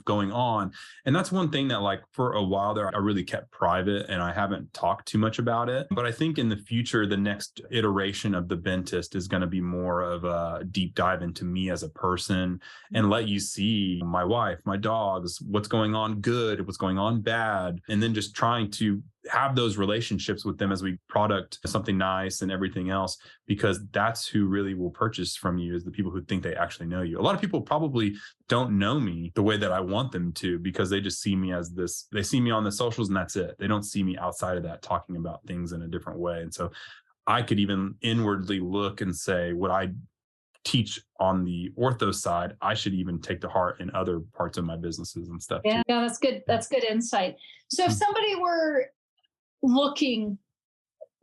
going on. And that's one thing that like for a while there, I really kept private and I haven't talked too much about it. But I think in the future, the next iteration of the Bentist is going to be more of a deep dive into me as a person and let you see my wife, my dogs, what's going on good, what's going on bad, and then just trying to have those relationships with them as we product something nice and everything else, because that's who really will purchase from you, is the people who think they actually know you. A lot of people probably don't know me the way that I want them to, because they just see me as this, they see me on the socials and that's it. They don't see me outside of that talking about things in a different way. And so I could even inwardly look and say, what I teach on the ortho side, I should even take to heart in other parts of my businesses and stuff too. Yeah, that's good. That's good insight. So if somebody were looking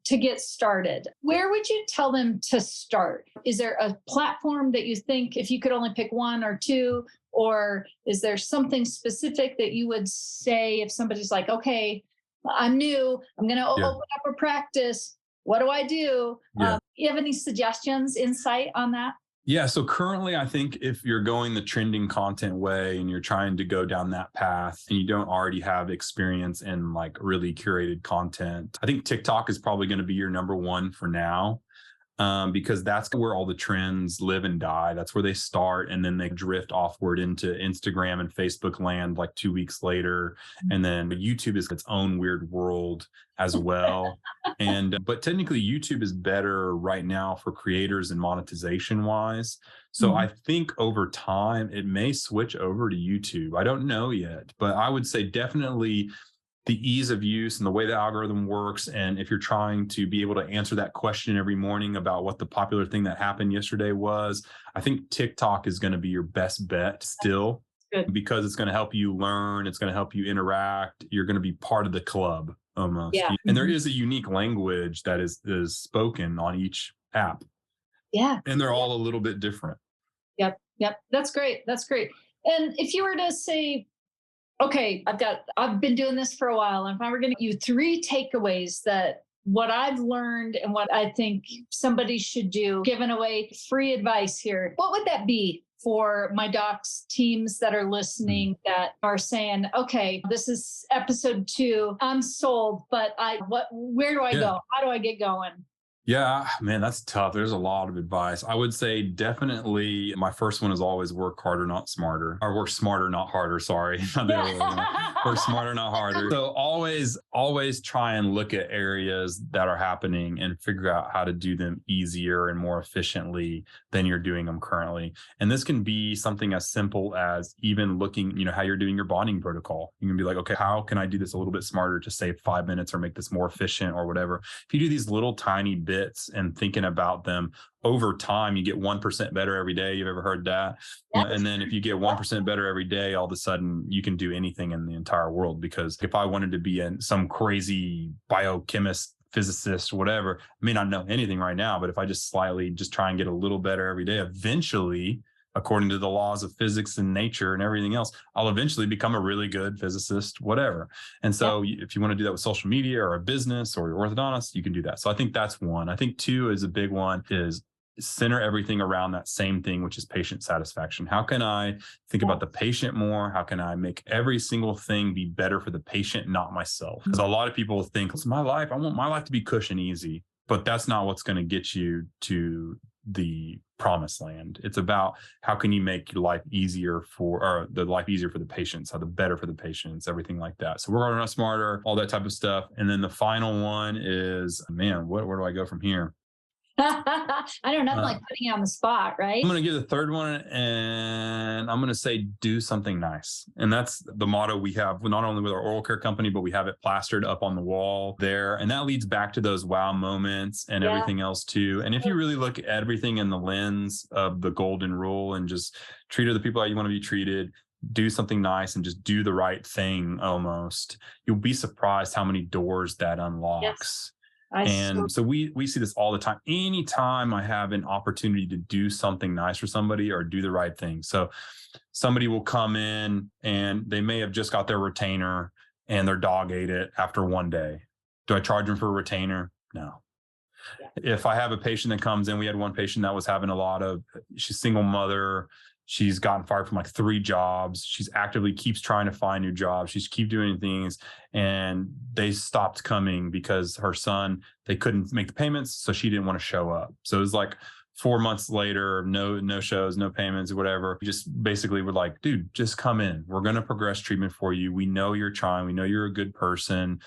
to get started, where would you tell them to start? Is there a platform that you think, if you could only pick one or two, or is there something specific that you would say if somebody's like, okay, I'm new, I'm going to open up a practice, what do I do? You have any suggestions, insight on that? Yeah. So currently, I think if you're going the trending content way and you're trying to go down that path and you don't already have experience in like really curated content, I think TikTok is probably going to be your number one for now. Because that's where all the trends live and die. That's where they start. And then they drift offward into Instagram and Facebook land like 2 weeks later. And then YouTube is its own weird world as well. But technically YouTube is better right now for creators and monetization wise. So I think over time it may switch over to YouTube. I don't know yet, but I would say definitely the ease of use and the way the algorithm works. And if you're trying to be able to answer that question every morning about what the popular thing that happened yesterday was, I think TikTok is going to be your best bet still, because it's going to help you learn. It's going to help you interact. You're going to be part of the club almost. Yeah. And there is a unique language that is spoken on each app. Yeah. And they're all a little bit different. Yep. That's great. And if you were to say, okay, I've been doing this for a while, and if I were going to give you 3 takeaways that what I've learned and what I think somebody should do, giving away free advice here, what would that be for my docs teams that are listening that are saying, okay, this is episode 2, I'm sold, but where do I go? How do I get going? Yeah, man, that's tough. There's a lot of advice. I would say definitely my first one is always work harder, not smarter, or work smarter, not harder. Sorry. Work smarter, not harder. So always try and look at areas that are happening and figure out how to do them easier and more efficiently than you're doing them currently. And this can be something as simple as even looking, how you're doing your bonding protocol. You can be like, okay, how can I do this a little bit smarter to save 5 minutes or make this more efficient or whatever? If you do these little tiny bits and thinking about them over time, you get 1% better every day. You've ever heard that? And then if you get 1% better every day, all of a sudden you can do anything in the entire world. Because if I wanted to be some crazy biochemist, physicist, whatever, I may not know anything right now, but if I just try and get a little better every day, eventually, according to the laws of physics and nature and everything else, I'll eventually become a really good physicist, whatever. And so if you want to do that with social media or a business or your orthodontist, you can do that. So I think that's one. I think 2 is a big one, is center everything around that same thing, which is patient satisfaction. How can I think about the patient more? How can I make every single thing be better for the patient, not myself? Because a lot of people think, it's my life. I want my life to be cushion easy, but that's not what's going to get you to the promised land. It's about how can you make your life easier for the patients, how the better for the patients, everything like that. So we're going to smarter, all that type of stuff. And then the final one is, man, where do I go from here? I don't know. I'm like putting you on the spot, right? I'm going to give the third one, and I'm going to say, do something nice. And that's the motto we have, not only with our oral care company, but we have it plastered up on the wall there. And that leads back to those wow moments and everything else too. And if you really look at everything in the lens of the golden rule and just treat other people how you want to be treated, do something nice and just do the right thing almost, you'll be surprised how many doors that unlocks. So we see this all the time. Anytime I have an opportunity to do something nice for somebody or do the right thing. So somebody will come in and they may have just got their retainer and their dog ate it after 1 day. Do I charge them for a retainer? No. If I have a patient that comes in, we had one patient that was having she's single mother, She's gotten fired from like 3 jobs. She's actively keeps trying to find new jobs. She's keep doing things, and they stopped coming because her son, they couldn't make the payments, so she didn't want to show up. So it was like 4 months later, no shows, no payments, whatever. We just basically were like, dude, just come in. We're going to progress treatment for you. We know you're trying. We know you're a good person.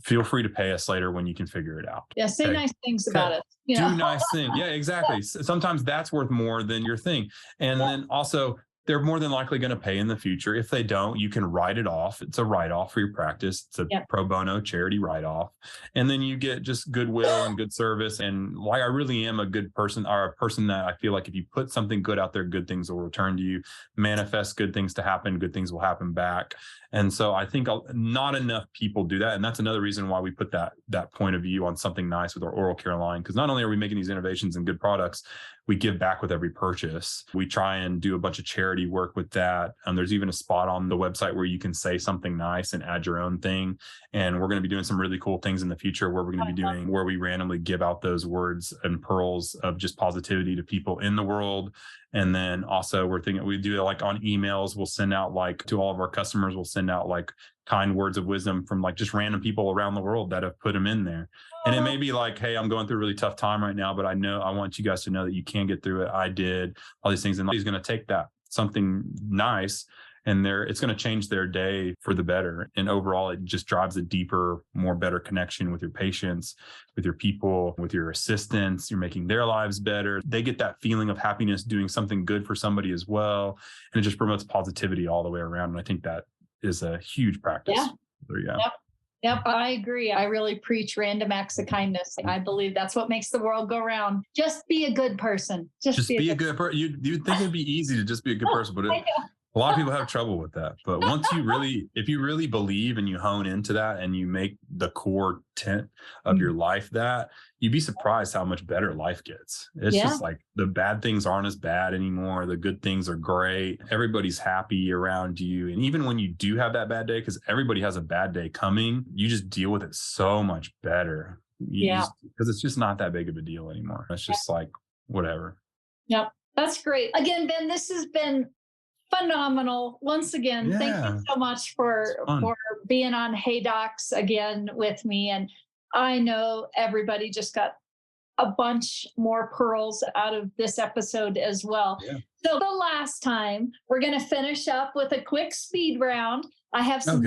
Feel free to pay us later when you can figure it out. Yeah, say nice things about it. Do nice things. Yeah, exactly. Sometimes that's worth more than your thing. And then also, they're more than likely going to pay in the future. If they don't, you can write it off. It's a write-off for your practice. It's a pro bono charity write-off. And then you get just goodwill and good service. And like, I really am a good person, or a person that I feel like if you put something good out there, good things will return to you, manifest good things to happen, good things will happen back. And so I think not enough people do that. And that's another reason why we put that point of view on something nice with our oral care line. Because not only are we making these innovations and good products, we give back with every purchase. We try and do a bunch of charity work with that. There's even a spot on the website where you can say something nice and add your own thing. And we're going to be doing some really cool things in the future where we're going to be doing, where we randomly give out those words and pearls of just positivity to people in the world. And then also we're thinking, we do it like on emails. We'll send out like to all of our customers, we'll send out like kind words of wisdom from like just random people around the world that have put them in there. And it may be like, hey, I'm going through a really tough time right now, but I want you guys to know that you can get through it. I did all these things. And he's going to take that something nice, and it's going to change their day for the better. And overall, it just drives a deeper, more better connection with your patients, with your people, with your assistants. You're making their lives better. They get that feeling of happiness doing something good for somebody as well. And it just promotes positivity all the way around. And I think that is a huge practice. Yeah. So, yeah. Yep, I agree. I really preach random acts of kindness. I believe that's what makes the world go round. Just be a good person. Just be a good person. You'd think it'd be easy to just be a good person, but a lot of people have trouble with that. But once if you really believe and you hone into that and you make the core tent of your life that, you'd be surprised how much better life gets. It's just like the bad things aren't as bad anymore. The good things are great. Everybody's happy around you. And even when you do have that bad day, because everybody has a bad day coming, you just deal with it so much better. Because it's just not that big of a deal anymore. It's just like, whatever. Yep. That's great. Again, Ben, this has been phenomenal. Once again, thank you so much for being on Hey Docs again with me. And I know everybody just got a bunch more pearls out of this episode as well. Yeah. So the last time, we're going to finish up with a quick speed round. I have some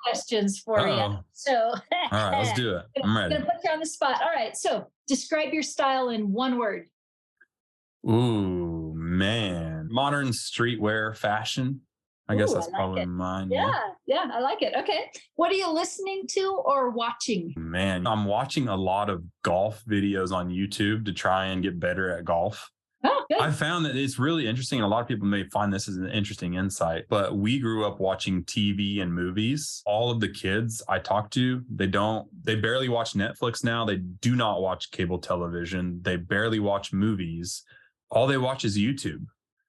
questions for you. So, all right, let's do it. I'm ready. I'm going to put you on the spot. All right. So describe your style in one word. Ooh, man. Modern streetwear fashion. I guess that's probably mine. Yeah, I like it. Okay. What are you listening to or watching? Man, I'm watching a lot of golf videos on YouTube to try and get better at golf. Oh, good. I found that it's really interesting. And a lot of people may find this as an interesting insight, but we grew up watching TV and movies. All of the kids I talk to, they barely watch Netflix now. They do not watch cable television. They barely watch movies. All they watch is YouTube.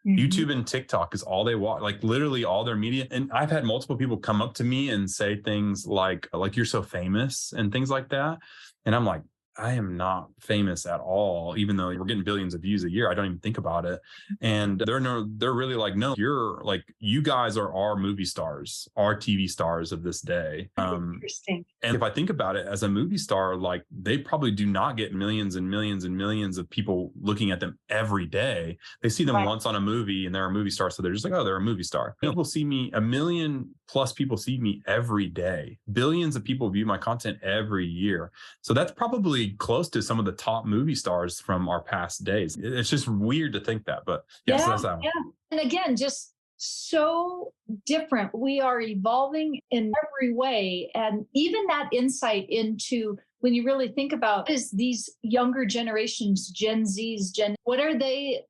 YouTube and TikTok is all they watch, like literally all their media. And I've had multiple people come up to me and say things like you're so famous and things like that. And I'm like, I am not famous at all, even though we're getting billions of views a year. I don't even think about it. And they're really like, no, you're like, you guys are our movie stars, our TV stars of this day. Interesting. And if I think about it as a movie star, like they probably do not get millions and millions and millions of people looking at them every day. They see them once on a movie and they're a movie star. So they're just like, oh, they're a movie star. People see me, 1 million plus people see me every day. Billions of people view my content every year. So that's probably close to some of the top movie stars from our past days. It's just weird to think that, but so that's that one. Yeah. And again, just so different. We are evolving in every way. And even that insight into when you really think about is these younger generations, Gen Zs, what are they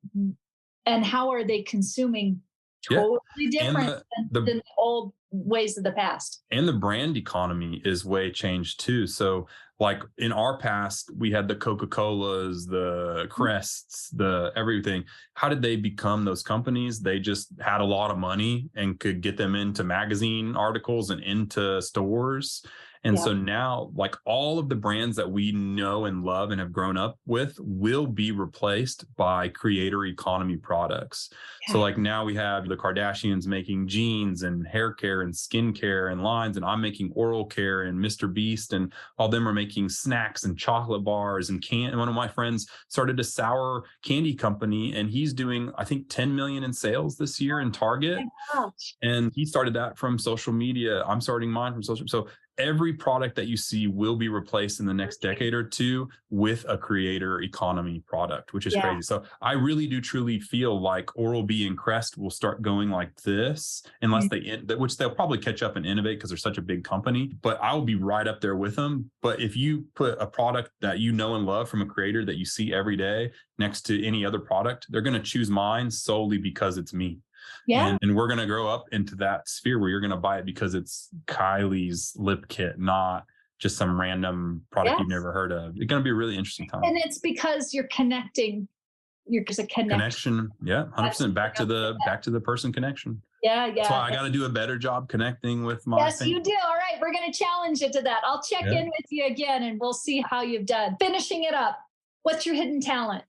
and how are they consuming? Totally different than the old ways of the past. And the brand economy is way changed too. So like in our past, we had the Coca-Colas, the Crests, the everything. How did they become those companies? They just had a lot of money and could get them into magazine articles and into stores. And so now, like all of the brands that we know and love and have grown up with will be replaced by creator economy products. So like now we have the Kardashians making jeans and hair care and skin care and lines, and I'm making oral care, and Mr. Beast and all them are making snacks and chocolate bars and one of my friends started a sour candy company, and he's doing, I think, 10 million in sales this year in Target. And he started that from social media. I'm starting mine from social. So every product that you see will be replaced in the next decade or two with a creator economy product, which is crazy. So I really do truly feel like Oral-B and Crest will start going like this, unless which they'll probably catch up and innovate because they're such a big company, but I'll be right up there with them. But if you put a product that you know and love from a creator that you see every day next to any other product, they're going to choose mine solely because it's me. Yeah. And we're going to grow up into that sphere where you're going to buy it because it's Kylie's lip kit, not just some random product you've never heard of. It's going to be a really interesting time. And it's because you're connecting. There's a connection. Yeah, 100%. Back to the person connection. Yeah. That's why I got to do a better job connecting with my Yes, you do. All right. We're going to challenge you to that. I'll check in with you again and we'll see how you've done. Finishing it up. What's your hidden talent?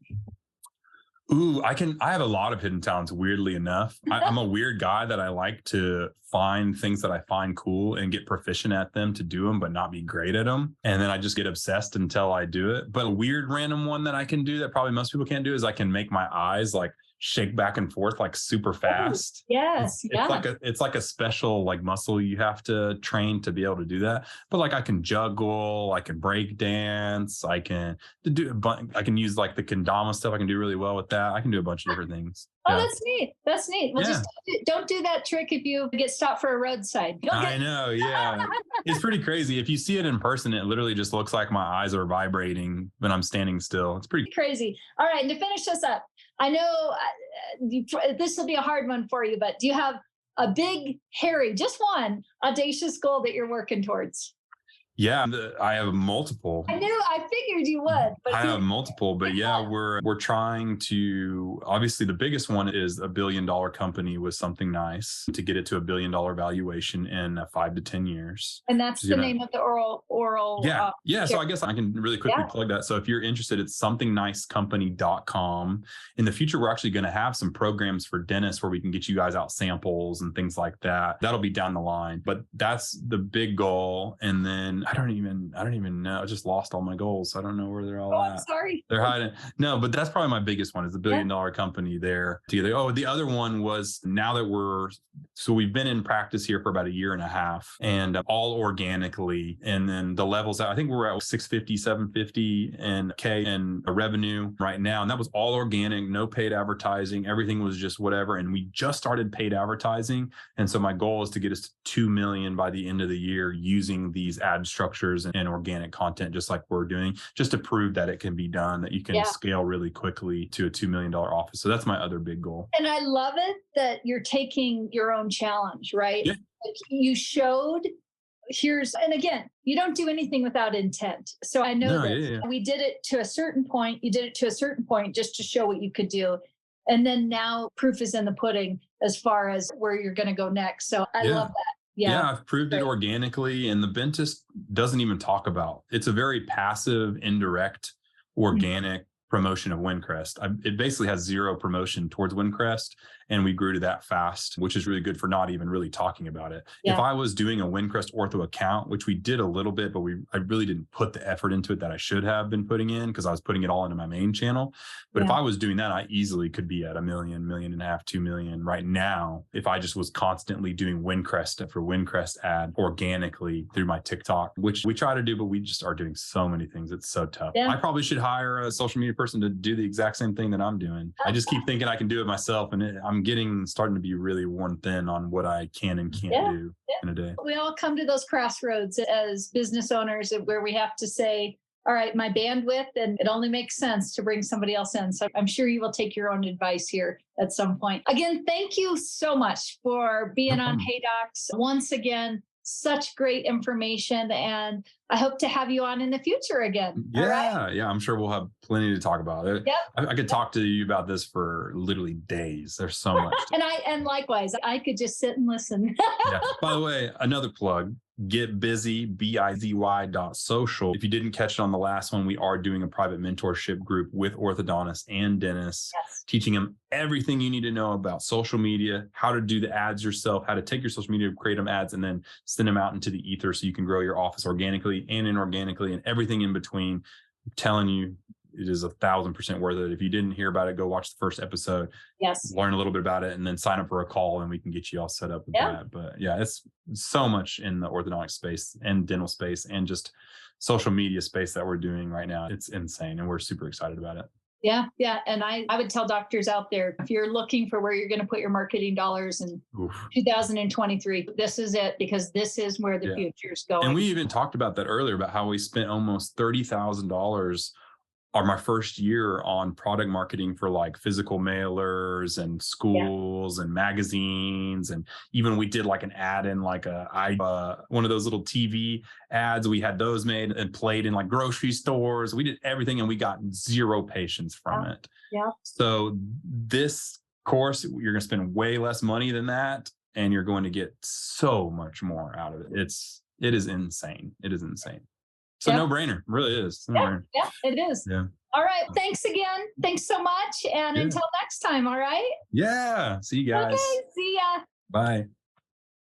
Ooh, I have a lot of hidden talents, weirdly enough. I'm a weird guy that I like to find things that I find cool and get proficient at them to do them, but not be great at them. And then I just get obsessed until I do it. But a weird random one that I can do that probably most people can't do is I can make my eyes like shake back and forth like super fast. Yes. It's like a special like muscle you have to train to be able to do that. But like I can juggle, I can break dance, I can use like the kendama stuff. I can do really well with that. I can do a bunch of different things. Oh, that's neat. That's neat. Well, just don't do that trick if you get stopped for a roadside. I know. Yeah. It's pretty crazy. If you see it in person, it literally just looks like my eyes are vibrating when I'm standing still. It's pretty crazy. All right. And to finish this up, I know this will be a hard one for you, but do you have a big, hairy, just one audacious goal that you're working towards? Yeah, I have multiple. I figured you would. But I have multiple, but yeah, we're trying to, obviously the biggest one is $1 billion company with something nice to get it to $1 billion valuation in 5 to 10 years. And that's the name of the oral. Yeah. So I guess I can really quickly plug that. So if you're interested, it's somethingnicecompany.com. In the future, we're actually going to have some programs for dentists where we can get you guys out samples and things like that. That'll be down the line, but that's the big goal. And then I don't even know. I just lost all my goals. I don't know where they're all at. I'm sorry. They're hiding. No, but that's probably my biggest one is $1 billion company there together. Oh, the other one was now that we've been in practice here for about 1.5 years and all organically. And then the levels, I think we're at 650, 750 and K in revenue right now. And that was all organic, no paid advertising. Everything was just whatever. And we just started paid advertising. And so my goal is to get us to 2 million by the end of the year using these ad structures and organic content, just like we're doing, just to prove that it can be done, that you can scale really quickly to a $2 million office. So that's my other big goal. And I love it that you're taking your own challenge, right? Yeah. Like you showed and again, you don't do anything without intent. So I know we did it to a certain point. You did it to a certain point just to show what you could do. And then now proof is in the pudding as far as where you're going to go next. So I love that. Yeah, I've proved it organically, and the Bentist doesn't even talk about. It's a very passive, indirect, organic promotion of Windcrest. It basically has zero promotion towards Windcrest, and we grew to that fast, which is really good for not even really talking about it. Yeah. If I was doing a Windcrest ortho account, which we did a little bit, but I really didn't put the effort into it that I should have been putting in because I was putting it all into my main channel. But if I was doing that, I easily could be at 1 million, 1.5 million, 2 million right now if I just was constantly doing Windcrest after Windcrest ad organically through my TikTok, which we try to do, but we just are doing so many things. It's so tough. Yeah. I probably should hire a social media person to do the exact same thing that I'm doing. I just keep thinking I can do it myself, and I'm starting to be really worn thin on what I can and can't do in a day. We all come to those crossroads as business owners where we have to say, all right, my bandwidth, and it only makes sense to bring somebody else in. So I'm sure you will take your own advice here at some point. Again, thank you so much for being on Hey Docs. Once again, such great information, and I hope to have you on in the future again. Yeah, I'm sure we'll have plenty to talk about. Yep. I could talk to you about this for literally days. There's so much. And likewise, I could just sit and listen. By the way, another plug. Get Busy, BIZY.social. If you didn't catch it on the last one, we are doing a private mentorship group with orthodontists and dentists, Yes. teaching them everything you need to know about social media, how to do the ads yourself, how to take your social media, create them ads, and then send them out into the ether so you can grow your office organically and inorganically and everything in between. I'm telling you, it is 1,000% worth it. If you didn't hear about it, go watch the first episode. Yes. Learn a little bit about it, and then sign up for a call, and we can get you all set up with that. But yeah, it's so much in the orthodontic space and dental space and just social media space that we're doing right now. It's insane, and we're super excited about it. Yeah. Yeah. And I would tell doctors out there, if you're looking for where you're going to put your marketing dollars in 2023, this is it, because this is where the future is going. And we even talked about that earlier, about how we spent almost $30,000 on my first year on product marketing for like physical mailers and schools and magazines. And even we did like an ad in like one of those little TV ads. We had those made and played in like grocery stores. We did everything, and we got 0 patients from it. Yeah. So this course, you're going to spend way less money than that, and you're going to get so much more out of it. It is insane. It is insane. So no brainer, really is. Yeah, it is. Yeah. All right. Thanks again. Thanks so much. And until next time. All right. Yeah. See you guys. Okay. See ya. Bye.